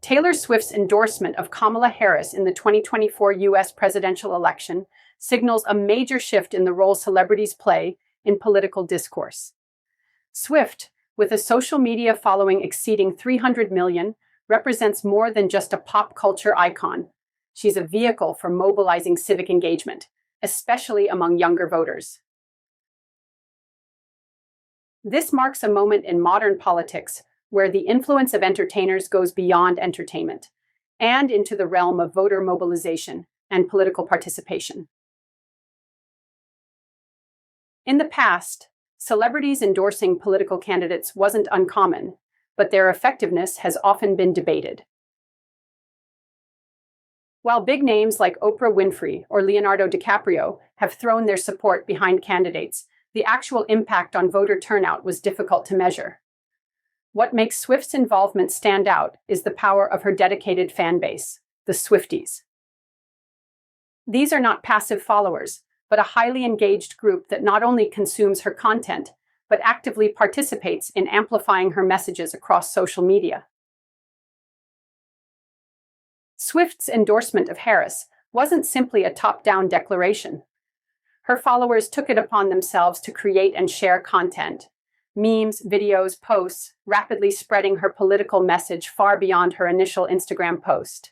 Taylor Swift's endorsement of Kamala Harris in the 2024 U.S. presidential election signals a major shift in the role celebrities play in political discourse. Swift, with a social media following exceeding 300 million, represents more than just a pop culture icon. She's a vehicle for mobilizing civic engagement, especially among younger voters. This marks a moment in modern politics where the influence of entertainers goes beyond entertainment and into the realm of voter mobilization and political participation. In the past, celebrities endorsing political candidates wasn't uncommon, but their effectiveness has often been debated. While big names like Oprah Winfrey or Leonardo DiCaprio have thrown their support behind candidates, the actual impact on voter turnout was difficult to measure. What makes Swift's involvement stand out is the power of her dedicated fan base, the Swifties. These are not passive followers, but a highly engaged group that not only consumes her content, but actively participates in amplifying her messages across social media. Swift's endorsement of Harris wasn't simply a top-down declaration. Her followers took it upon themselves to create and share content, memes, videos, posts, rapidly spreading her political message far beyond her initial Instagram post.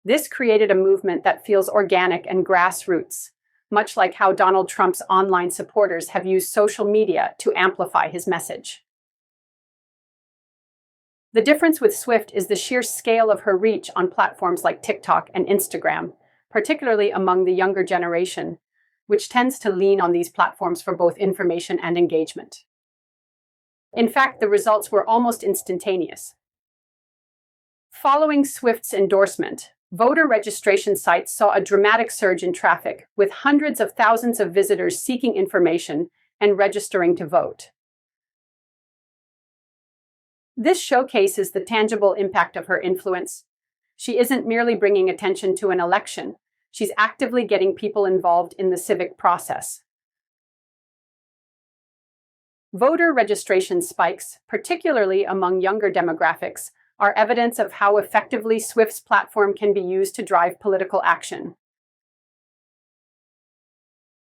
This created a movement that feels organic and grassroots, much like how Donald Trump's online supporters have used social media to amplify his message. The difference with Swift is the sheer scale of her reach on platforms like TikTok and Instagram, particularly among the younger generation, which tends to lean on these platforms for both information and engagement. In fact, the results were almost instantaneous. Following Swift's endorsement, voter registration sites saw a dramatic surge in traffic, with hundreds of thousands of visitors seeking information and registering to vote. This showcases the tangible impact of her influence. She isn't merely bringing attention to an election, she's actively getting people involved in the civic process. Voter registration spikes, particularly among younger demographics, are evidence of how effectively Swift's platform can be used to drive political action.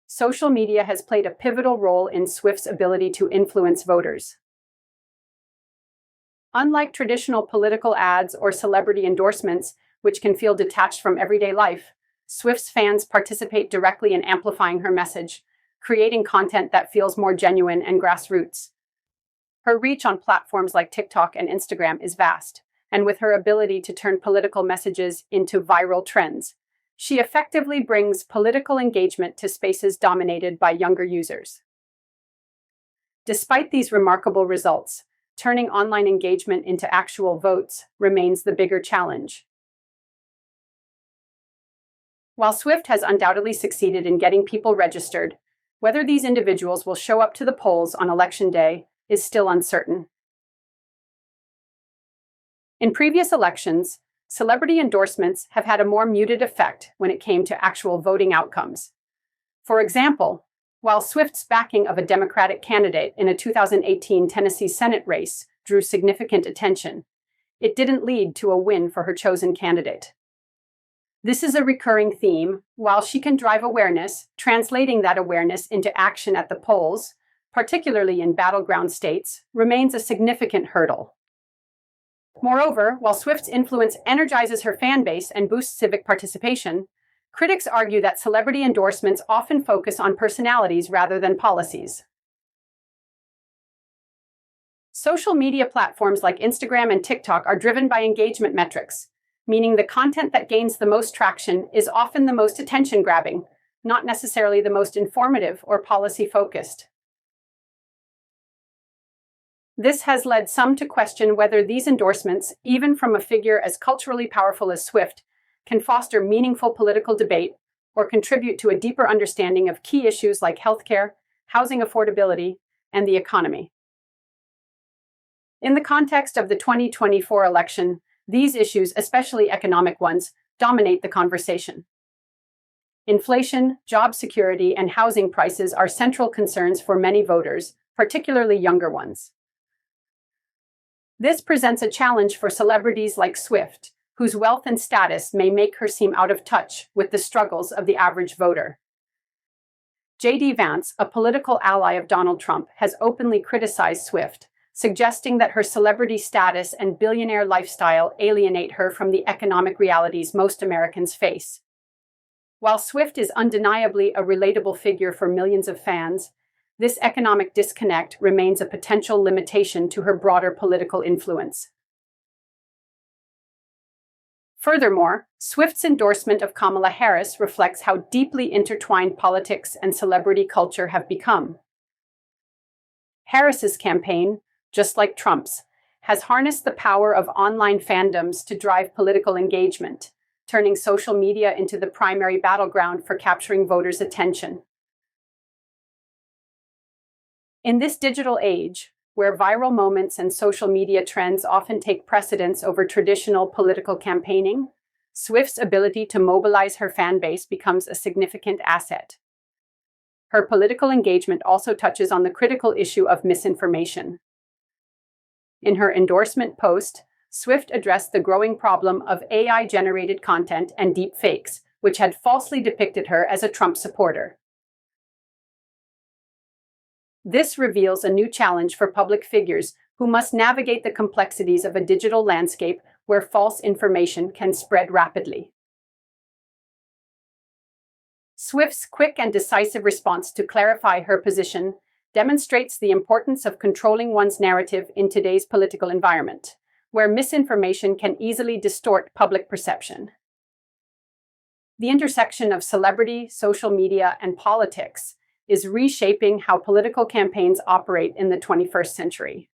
Social media has played a pivotal role in Swift's ability to influence voters. Unlike traditional political ads or celebrity endorsements, which can feel detached from everyday life, Swift's fans participate directly in amplifying her message, creating content that feels more genuine and grassroots. Her reach on platforms like TikTok and Instagram is vast, and with her ability to turn political messages into viral trends, she effectively brings political engagement to spaces dominated by younger users. Despite these remarkable results, turning online engagement into actual votes remains the bigger challenge. While Swift has undoubtedly succeeded in getting people registered, whether these individuals will show up to the polls on election day is still uncertain. In previous elections, celebrity endorsements have had a more muted effect when it came to actual voting outcomes. For example, while Swift's backing of a Democratic candidate in a 2018 Tennessee Senate race drew significant attention, it didn't lead to a win for her chosen candidate. This is a recurring theme. While she can drive awareness, translating that awareness into action at the polls, particularly in battleground states, remains a significant hurdle. Moreover, while Swift's influence energizes her fan base and boosts civic participation, critics argue that celebrity endorsements often focus on personalities rather than policies. Social media platforms like Instagram and TikTok are driven by engagement metrics, meaning the content that gains the most traction is often the most attention-grabbing, not necessarily the most informative or policy-focused. This has led some to question whether these endorsements, even from a figure as culturally powerful as Swift, can foster meaningful political debate or contribute to a deeper understanding of key issues like healthcare, housing affordability, and the economy. In the context of the 2024 election, these issues, especially economic ones, dominate the conversation. Inflation, job security, and housing prices are central concerns for many voters, particularly younger ones. This presents a challenge for celebrities like Swift, whose wealth and status may make her seem out of touch with the struggles of the average voter. JD Vance, a political ally of Donald Trump, has openly criticized Swift, suggesting that her celebrity status and billionaire lifestyle alienate her from the economic realities most Americans face. While Swift is undeniably a relatable figure for millions of fans, this economic disconnect remains a potential limitation to her broader political influence. Furthermore, Swift's endorsement of Kamala Harris reflects how deeply intertwined politics and celebrity culture have become. Harris's campaign, just like Trump's, has harnessed the power of online fandoms to drive political engagement, turning social media into the primary battleground for capturing voters' attention. In this digital age, where viral moments and social media trends often take precedence over traditional political campaigning, Swift's ability to mobilize her fan base becomes a significant asset. Her political engagement also touches on the critical issue of misinformation. In her endorsement post, Swift addressed the growing problem of AI-generated content and deepfakes, which had falsely depicted her as a Trump supporter. This reveals a new challenge for public figures who must navigate the complexities of a digital landscape where false information can spread rapidly. Swift's quick and decisive response to clarify her position demonstrates the importance of controlling one's narrative in today's political environment, where misinformation can easily distort public perception. The intersection of celebrity, social media, and politics is reshaping how political campaigns operate in the 21st century.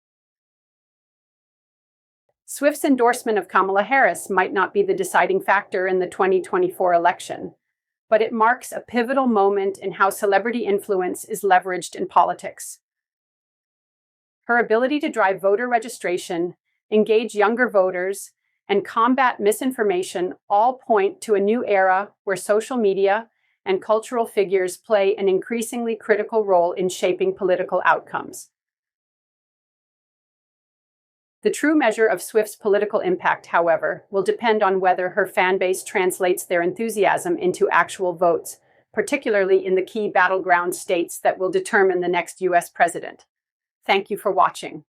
Swift's endorsement of Kamala Harris might not be the deciding factor in the 2024 election, but it marks a pivotal moment in how celebrity influence is leveraged in politics. Her ability to drive voter registration, engage younger voters, and combat misinformation all point to a new era where social media and cultural figures play an increasingly critical role in shaping political outcomes. The true measure of Swift's political impact, however, will depend on whether her fan base translates their enthusiasm into actual votes, particularly in the key battleground states that will determine the next U.S. president. Thank you for watching.